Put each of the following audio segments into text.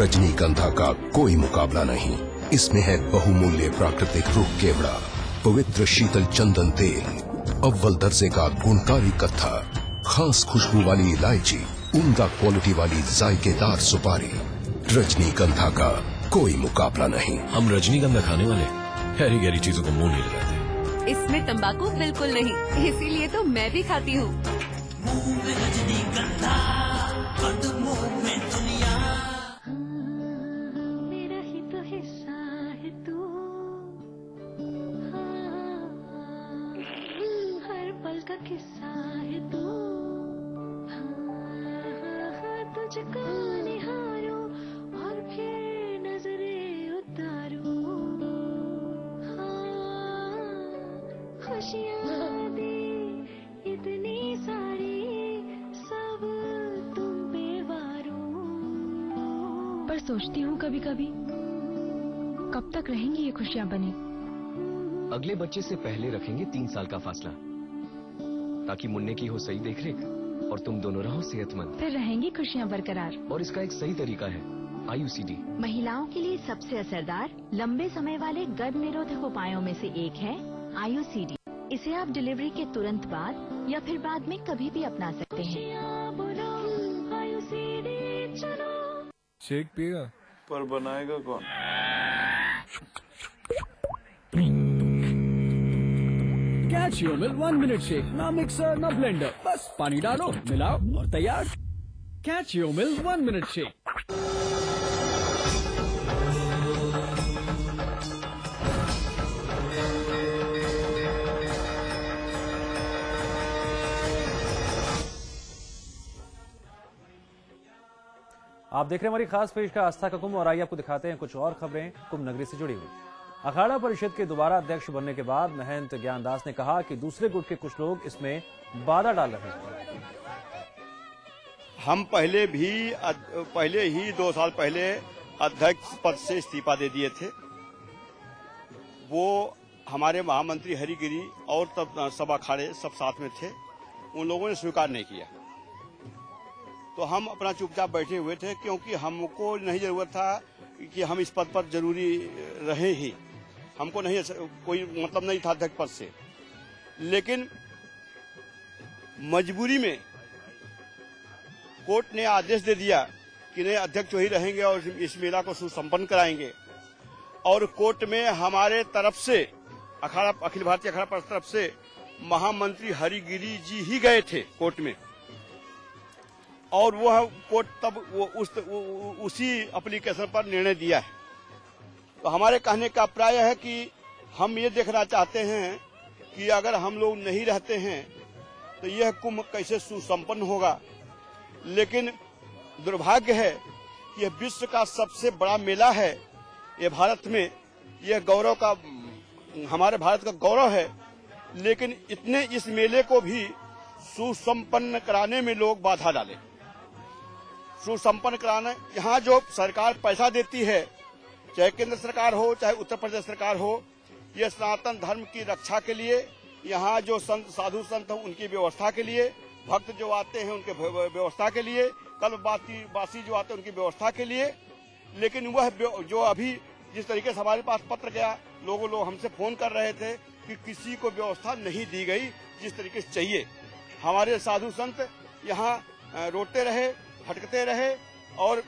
रजनीगंधा का कोई मुकाबला नहीं। इसमें है बहुमूल्य प्राकृतिक रूप केवड़ा, पवित्र शीतल चंदन तेल, अव्वल दर्जे का गुणकारी कत्था, खास खुशबू वाली इलायची, उम्दा क्वालिटी वाली जायकेदार सुपारी। रजनीगंधा का कोई मुकाबला नहीं। हम रजनीगंधा खाने वाले गहरी गहरी चीजों को मुंह नहीं लगाते। इसमें तंबाकू बिल्कुल नहीं, इसीलिए तो मैं भी खाती हूँ। मेरा ही तो हिस्सा है तू, हर पल का किस्सा है तू, तुझको निहारो और फिर नजरें उतारो, खुशियाँ दे इतनी सारी, सब तुम पे वारो। पर सोचती हूँ कभी कभी, कब तक रहेंगी ये खुशियाँ बनी। अगले बच्चे से पहले रखेंगे 3 साल का फासला, ताकि मुन्ने की हो सही देखरेख और तुम दोनों रहो सेहतमंद। फिर रहेंगी खुशियाँ बरकरार। और इसका एक सही तरीका है, IUCD। महिलाओं के लिए सबसे असरदार लंबे समय वाले गर्भ निरोधक उपायों में से एक है IUCD। इसे आप डिलीवरी के तुरंत बाद या फिर बाद में कभी भी अपना सकते हैं। शेक पिएगा पर बनाएगा कौन? Catch your milk 1 minute shake, ना मिक्सर ना ब्लेंडर, बस पानी डालो, मिलाओ और तैयार। Catch your milk 1 minute shake. आप देख रहे हैं हमारी खास पेश का आस्था का कुंभ, और आइए आपको दिखाते हैं कुछ और खबरें कुंभ नगरी से जुड़ी हुई। अखाड़ा परिषद के दोबारा अध्यक्ष बनने के बाद महंत ज्ञानदास ने कहा कि दूसरे गुट के कुछ लोग इसमें बाधा डाल रहे हैं। हम पहले ही 2 साल पहले अध्यक्ष पद से इस्तीफा दे दिए थे। वो हमारे महामंत्री हरिगिरी और तब सब अखाड़े सब साथ में थे, उन लोगों ने स्वीकार नहीं किया। तो हम अपना चुपचाप बैठे हुए थे, क्योंकि हमको नहीं जरूरत था कि हम इस पद पर जरूरी रहे ही। हमको नहीं, कोई मतलब नहीं था अध्यक्ष पद से। लेकिन मजबूरी में कोर्ट ने आदेश दे दिया कि नहीं, अध्यक्ष वही रहेंगे और इस मेला को सुसंपन्न कराएंगे। और कोर्ट में हमारे तरफ से अखिल भारतीय अखाड़ा परिषद तरफ से महामंत्री हरिगिरी जी ही गए थे कोर्ट में, और वह कोर्ट तब उसी एप्लीकेशन पर निर्णय दिया है। तो हमारे कहने का प्राय है कि हम ये देखना चाहते हैं कि अगर हम लोग नहीं रहते हैं तो यह कुंभ कैसे सुसंपन्न होगा। लेकिन दुर्भाग्य है कि यह विश्व का सबसे बड़ा मेला है, ये भारत में, यह गौरव का, हमारे भारत का गौरव है। लेकिन इतने इस मेले को भी सुसंपन्न कराने में लोग बाधा डाले। सुसंपन्न कराना, यहाँ जो सरकार पैसा देती है, चाहे केंद्र सरकार हो चाहे उत्तर प्रदेश सरकार हो, ये सनातन धर्म की रक्षा के लिए, यहाँ जो संत साधु संत हैं उनकी व्यवस्था के लिए, भक्त जो आते हैं उनके व्यवस्था के लिए, कल्पवासी जो आते हैं उनकी व्यवस्था के लिए। लेकिन वह जो अभी जिस तरीके से हमारे पास पत्र गया, लोग हमसे फोन कर रहे थे कि किसी को व्यवस्था नहीं दी गई जिस तरीके से चाहिए। हमारे साधु संत यहाँ रोते रहे, भटकते रहे और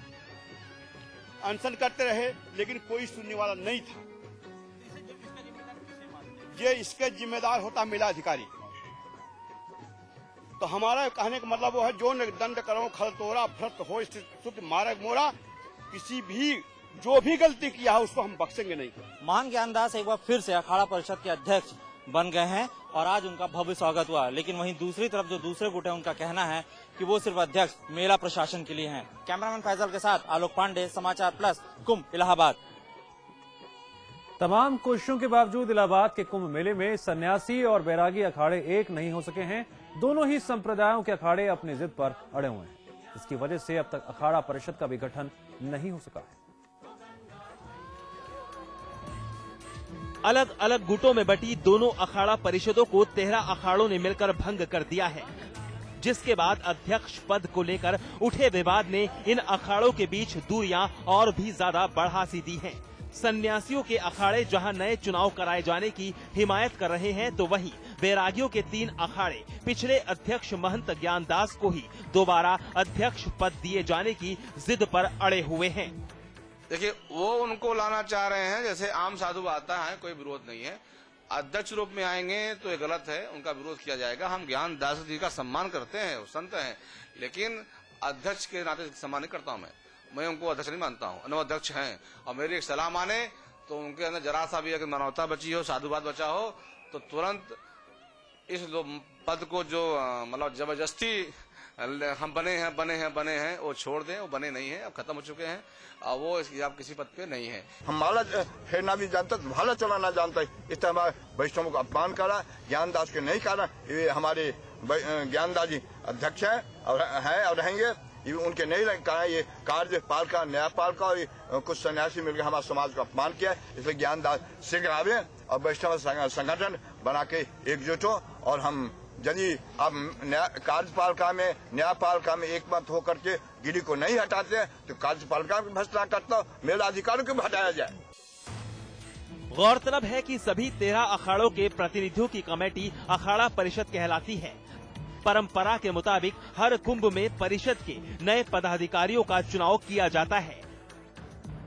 अनशन करते रहे, लेकिन कोई सुनने वाला नहीं था। ये इसके जिम्मेदार होता मेला अधिकारी। तो हमारा कहने का मतलब वो है, जो दंड करो खल तोरा भ्रत हो शुद्ध मार्ग मोरा, किसी भी जो भी गलती किया है उसको हम बख्शेंगे नहीं। महान ज्ञानदास एक बार फिर से अखाड़ा परिषद के अध्यक्ष बन गए हैं और आज उनका भव्य स्वागत हुआ। लेकिन वहीं दूसरी तरफ जो दूसरे गुट है, उनका कहना है कि वो सिर्फ अध्यक्ष मेला प्रशासन के लिए हैं। कैमरामैन फैजल के साथ आलोक पांडे, समाचार प्लस, कुंभ, इलाहाबाद। तमाम कोशिशों के बावजूद इलाहाबाद के कुंभ मेले में सन्यासी और बैरागी अखाड़े एक नहीं हो सके हैं। दोनों ही संप्रदायों के अखाड़े अपनी जिद पर अड़े हुए हैं। इसकी वजह से अब तक अखाड़ा परिषद का भी गठन नहीं हो सका है। अलग अलग गुटों में बटी दोनों अखाड़ा परिषदों को 13 अखाड़ों ने मिलकर भंग कर दिया है। जिसके बाद अध्यक्ष पद को लेकर उठे विवाद ने इन अखाड़ों के बीच दूरियां और भी ज्यादा बढ़ा सी दी हैं। सन्यासियों के अखाड़े जहां नए चुनाव कराए जाने की हिमायत कर रहे हैं, तो वहीं बैरागियों के 3 अखाड़े पिछले अध्यक्ष महंत ज्ञानदास को ही दोबारा अध्यक्ष पद दिए जाने की जिद पर अड़े हुए हैं। देखिए, वो उनको लाना चाह रहे हैं, जैसे आम साधु आता है, कोई विरोध नहीं है। अध्यक्ष रूप में आएंगे तो ये गलत है, उनका विरोध किया जाएगा। हम ज्ञानदास जी का सम्मान करते हैं, वो संत हैं, लेकिन अध्यक्ष के नाते सम्मान नहीं करता हूं। मैं उनको अध्यक्ष नहीं मानता हूँ, न अध्यक्ष हैं। और मेरी एक सलाह माने तो उनके अंदर जरा सा भी अगर मानवता बची हो, साधुवाद बचा हो, तो तुरंत इस पद को जो मतलब जबरदस्ती हम बने हैं वो छोड़ दें। वो बने नहीं है, अब खत्म हो चुके हैं, और वो आप किसी पद पे नहीं है। हम माला फेरना भी जानते, भाला चलाना जानता है, इस तरह हमारे वैष्णवों को अपमान करा, ज्ञानदास के नहीं करा। ये हमारे ज्ञानदास जी अध्यक्ष हैं और रहेंगे, ये उनके नहीं कहा। ये कार्यपाल का, न्यायपाल का और कुछ सन्यासी मिलकर हमारे समाज को अपमान किया, इसलिए ज्ञानदास शीघ्र आवे और वैष्णव संगठन बना के एकजुट हो। और हम यदि अब कार्यपालिका में, न्यायपालिका में एक मत होकर के गिरी को नहीं हटाते, तो कार्यपालिका भी भ्रष्टाचार करता, मेरा अधिकारों को भी हटाया जाए। गौरतलब है कि सभी 13 अखाड़ों के प्रतिनिधियों की कमेटी अखाड़ा परिषद कहलाती है। परंपरा के मुताबिक हर कुंभ में परिषद के नए पदाधिकारियों का चुनाव किया जाता है।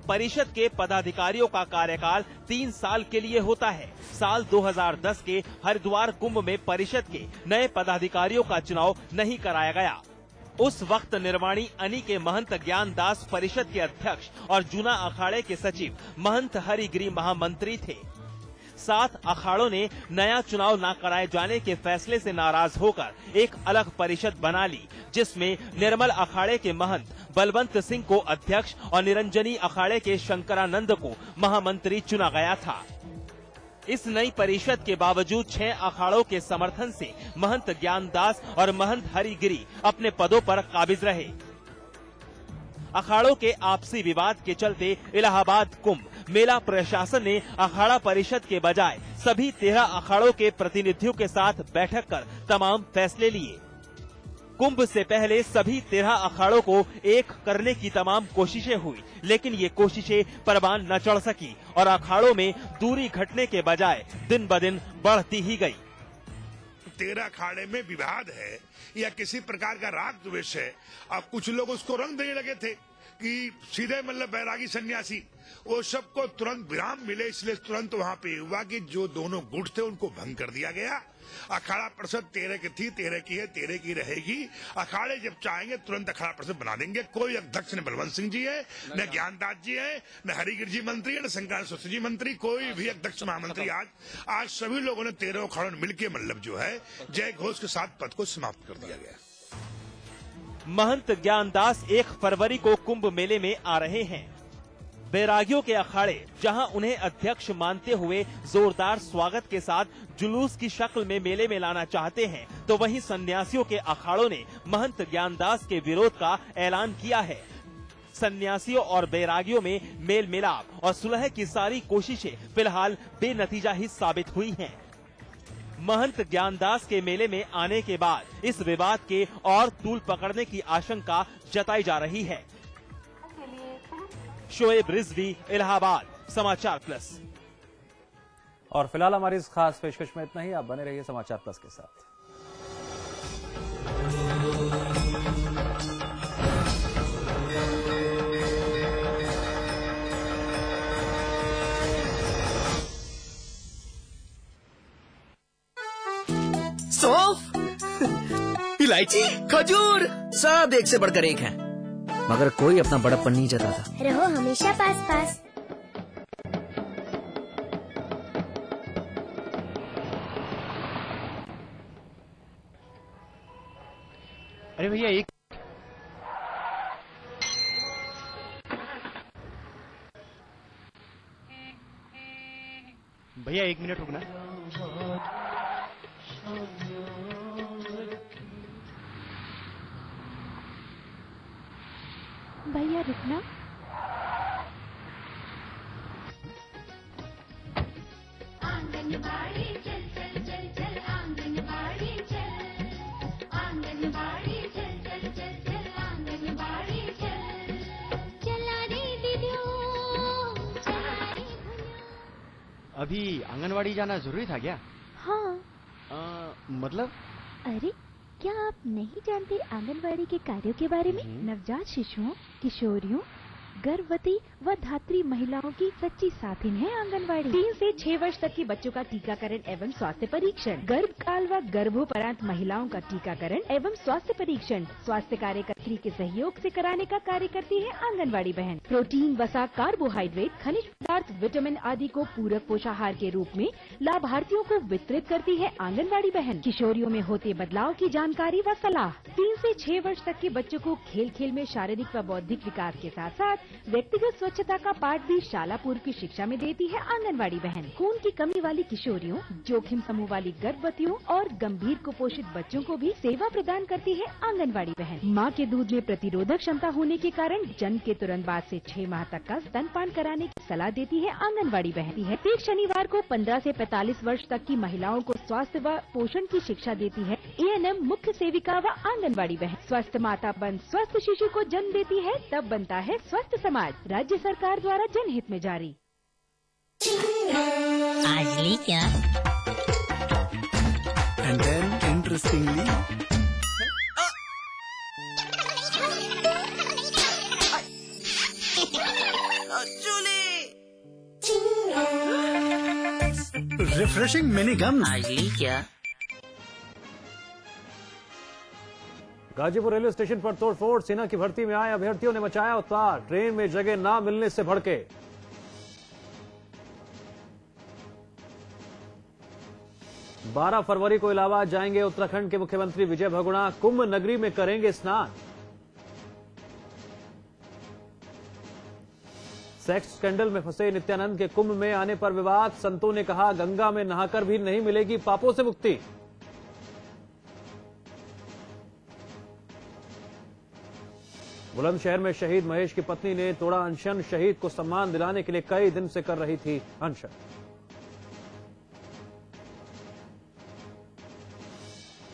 परिषद के पदाधिकारियों का कार्यकाल 3 साल के लिए होता है। साल 2010 के हरिद्वार कुंभ में परिषद के नए पदाधिकारियों का चुनाव नहीं कराया गया। उस वक्त निर्वाणी अनी के महंत ज्ञानदास परिषद के अध्यक्ष और जूना अखाड़े के सचिव महंत हरिगिरी महामंत्री थे। 7 अखाड़ों ने नया चुनाव न कराए जाने के फैसले से नाराज होकर एक अलग परिषद बना ली, जिसमें निर्मल अखाड़े के महंत बलवंत सिंह को अध्यक्ष और निरंजनी अखाड़े के शंकरानंद को महामंत्री चुना गया था। इस नई परिषद के बावजूद 6 अखाड़ों के समर्थन से महंत ज्ञानदास और महंत हरिगिरी अपने पदों पर काबिज रहे। अखाड़ों के आपसी विवाद के चलते इलाहाबाद कुंभ मेला प्रशासन ने अखाड़ा परिषद के बजाय सभी 13 अखाड़ों के प्रतिनिधियों के साथ बैठक कर तमाम फैसले लिए। कुंभ से पहले सभी 13 अखाड़ों को एक करने की तमाम कोशिशें हुई, लेकिन ये कोशिशें परवान न चढ़ सकी और अखाड़ों में दूरी घटने के बजाय दिन ब दिन बढ़ती ही गई। 13 अखाड़े में विवाद है या किसी प्रकार का राग द्वेष है। अब कुछ लोग उसको रंग देने लगे थे कि सीधे मतलब बैरागी सन्यासी, वो सबको तुरंत विराम मिले, इसलिए तुरंत वहां पे हुआ कि जो दोनों गुट थे उनको भंग कर दिया गया। अखाड़ा परिषद 13 की थी, 13 की है, 13 की रहेगी। अखाड़े जब चाहेंगे तुरंत अखाड़ा परिषद बना देंगे। कोई अध्यक्ष न बलवंत सिंह जी है, न ज्ञानदास जी है, न हरिगिरी जी मंत्री है, न शंकरानंद जी मंत्री, कोई भी अध्यक्ष महामंत्री। आज सभी लोगों ने 13 अखाड़ों ने मिलकर मतलब जो है जय घोष के साथ पद को समाप्त कर दिया गया। महंत ज्ञानदास 1 फरवरी को कुंभ मेले में आ रहे हैं। बैरागियों के अखाड़े जहां उन्हें अध्यक्ष मानते हुए जोरदार स्वागत के साथ जुलूस की शक्ल में मेले में लाना चाहते हैं, तो वहीं सन्यासियों के अखाड़ों ने महंत ज्ञानदास के विरोध का ऐलान किया है। सन्यासियों और बैरागियों में मेल मिलाप और सुलह की सारी कोशिशें फिलहाल बेनतीजा ही साबित हुई हैं। महंत ज्ञानदास के मेले में आने के बाद इस विवाद के और तूल पकड़ने की आशंका जताई जा रही है। शोएब रिजवी, इलाहाबाद, समाचार प्लस। और फिलहाल हमारी इस खास पेशकश में इतना ही। आप बने रहिए समाचार प्लस के साथ। सौंफ, इलायची, खजूर, सब एक से बढ़कर एक हैं, मगर कोई अपना बड़प्पन नहीं जताता। रहो हमेशा पास पास। अरे भैया एक मिनट रुकना। भैया रुकना। आंगनबाड़ी चल चल चल चल, आंगनबाड़ी चल, आंगनबाड़ी अभी आंगनवाड़ी जाना जरूरी था क्या? हाँ। मतलब? अरे क्या आप नहीं जानते आंगनवाड़ी के कार्यों के बारे में? नवजात शिशुओं, किशोरियों, गर्भवती व धात्री महिलाओं की सच्ची साथिन है आंगनवाड़ी। 3 से 6 वर्ष तक के बच्चों का टीकाकरण एवं स्वास्थ्य परीक्षण, गर्भकाल व गर्भोपरांत महिलाओं का टीकाकरण एवं स्वास्थ्य परीक्षण स्वास्थ्य कार्यकर्त्री के सहयोग से कराने का कार्य करती है आंगनवाड़ी बहन। प्रोटीन, वसा, कार्बोहाइड्रेट, खनिज पदार्थ, विटामिन आदि को पूरक पोषाहार के रूप में लाभार्थियों को वितरित करती है आंगनवाड़ी बहन। किशोरियों में होते बदलाव की जानकारी व सलाह। 3 से 6 वर्ष तक के बच्चों को खेल खेल में शारीरिक व बौद्धिक विकास के साथ साथ व्यक्तिगत स्वच्छता का पाठ भी शाला पूर्व की शिक्षा में देती है आंगनवाड़ी बहन। खून की कमी वाली किशोरियों, जोखिम समूह वाली गर्भवतियों और गंभीर कुपोषित बच्चों को भी सेवा प्रदान करती है आंगनवाड़ी बहन। मां के दूध में प्रतिरोधक क्षमता होने के कारण जन्म के तुरंत बाद से 6 माह तक का स्तनपान कराने की सलाह देती है आंगनवाड़ी बहन। प्रत्येक शनिवार को 15 से 45 वर्ष तक की महिलाओं को स्वास्थ्य व पोषण की शिक्षा देती है ANM मुख्य सेविका व आंगनवाड़ी बहन। स्वस्थ माता बन स्वस्थ शिशु को जन्म देती है, तब बनता है स्वस्थ समाज। राज्य सरकार द्वारा जनहित में जारी। आज ली क्या? And then interestingly, refreshing mini gum. आज ली क्या? गाजीपुर रेलवे स्टेशन पर तोड़फोड़, सेना की भर्ती में आए अभ्यर्थियों ने मचाया उत्पात, ट्रेन में जगह ना मिलने से भड़के। बारह फरवरी को इलाहाबाद जाएंगे उत्तराखंड के मुख्यमंत्री विजय बहुगुणा, कुंभ नगरी में करेंगे स्नान। सेक्स स्कैंडल में फंसे नित्यानंद के कुंभ में आने पर विवाद, संतों ने कहा गंगा में नहाकर भी नहीं मिलेगी पापों से मुक्ति। बुलंदशहर में शहीद महेश की पत्नी ने तोड़ा अनशन, शहीद को सम्मान दिलाने के लिए कई दिन से कर रही थी अनशन।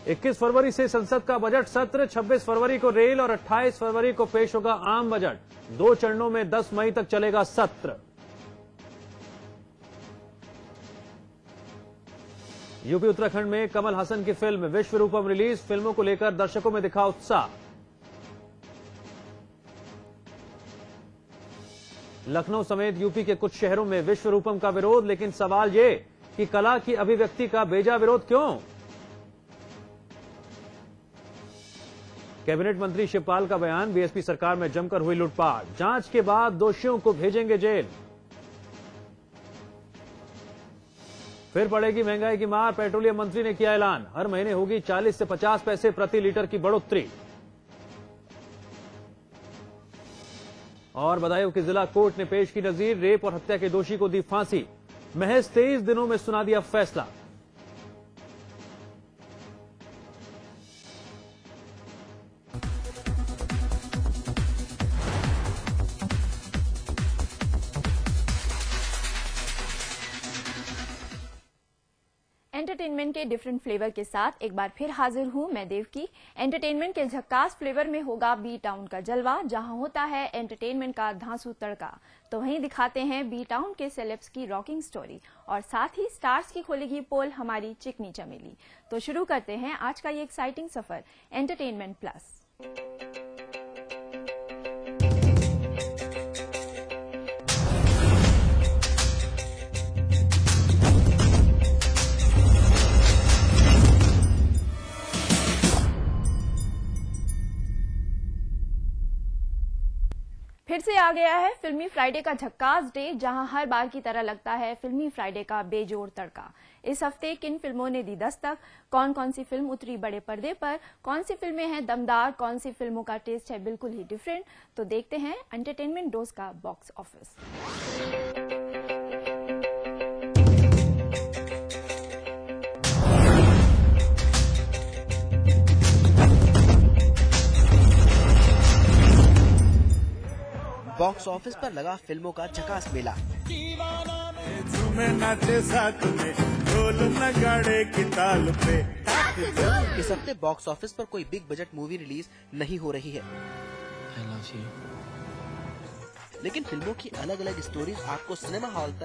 इक्कीस फरवरी से संसद का बजट सत्र, 26 फरवरी को रेल और 28 फरवरी को पेश होगा आम बजट। 2 चरणों में 10 मई तक चलेगा सत्र। यूपी उत्तराखंड में कमल हासन की फिल्म विश्व रूपम रिलीज, फिल्मों को लेकर दर्शकों में दिखा उत्साह। लखनऊ समेत यूपी के कुछ शहरों में विश्व रूपम का विरोध, लेकिन सवाल ये कि कला की अभिव्यक्ति का बेजा विरोध क्यों? कैबिनेट मंत्री शिवपाल का बयान, बीएसपी सरकार में जमकर हुई लूटपाट, जांच के बाद दोषियों को भेजेंगे जेल। फिर पड़ेगी महंगाई की मार, पेट्रोलियम मंत्री ने किया ऐलान, हर महीने होगी 40 से 50 पैसे प्रति लीटर की बढ़ोतरी। और बदायूं की जिला कोर्ट ने पेश की नजीर, रेप और हत्या के दोषी को दी फांसी, महज 23 दिनों में सुना दिया फैसला। एंटरटेनमेंट के डिफरेंट फ्लेवर के साथ एक बार फिर हाजिर हूं मैं देवकी। एंटरटेनमेंट के झक्कास फ्लेवर में होगा बी टाउन का जलवा, जहां होता है एंटरटेनमेंट का धांसू तड़का। तो वहीं दिखाते हैं बी टाउन के सेलेब्स की रॉकिंग स्टोरी और साथ ही स्टार्स की खोलेगी पोल हमारी चिकनी चमेली। तो शुरू करते हैं आज का ये एक्साइटिंग सफर एंटरटेनमेंट प्लस। फिर से आ गया है फिल्मी फ्राइडे का झक्कास डे, जहां हर बार की तरह लगता है फिल्मी फ्राइडे का बेजोड़ तड़का। इस हफ्ते किन फिल्मों ने दी दस्तक, कौन कौन सी फिल्म उतरी बड़े पर्दे पर, कौन सी फिल्में हैं दमदार, कौन सी फिल्मों का टेस्ट है बिल्कुल ही डिफरेंट। तो देखते हैं एंटरटेनमेंट डोज का बॉक्स ऑफिस। बॉक्स ऑफिस पर लगा फिल्मों का झकास मेला। इस हफ्ते बॉक्स ऑफिस पर कोई बिग बजट मूवी रिलीज नहीं हो रही है, लेकिन फिल्मों की अलग अलग स्टोरीज आपको सिनेमा हॉल तक